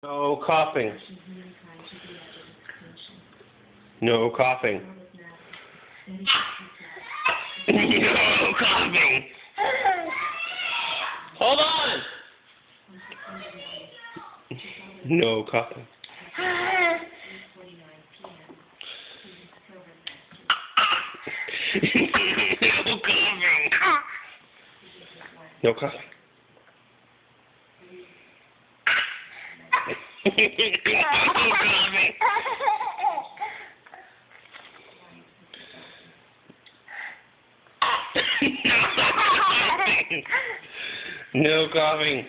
No coughing. No coughing. No coughing. Hold on. No coughing. No coughing. No coughing. No coughing. No coughing.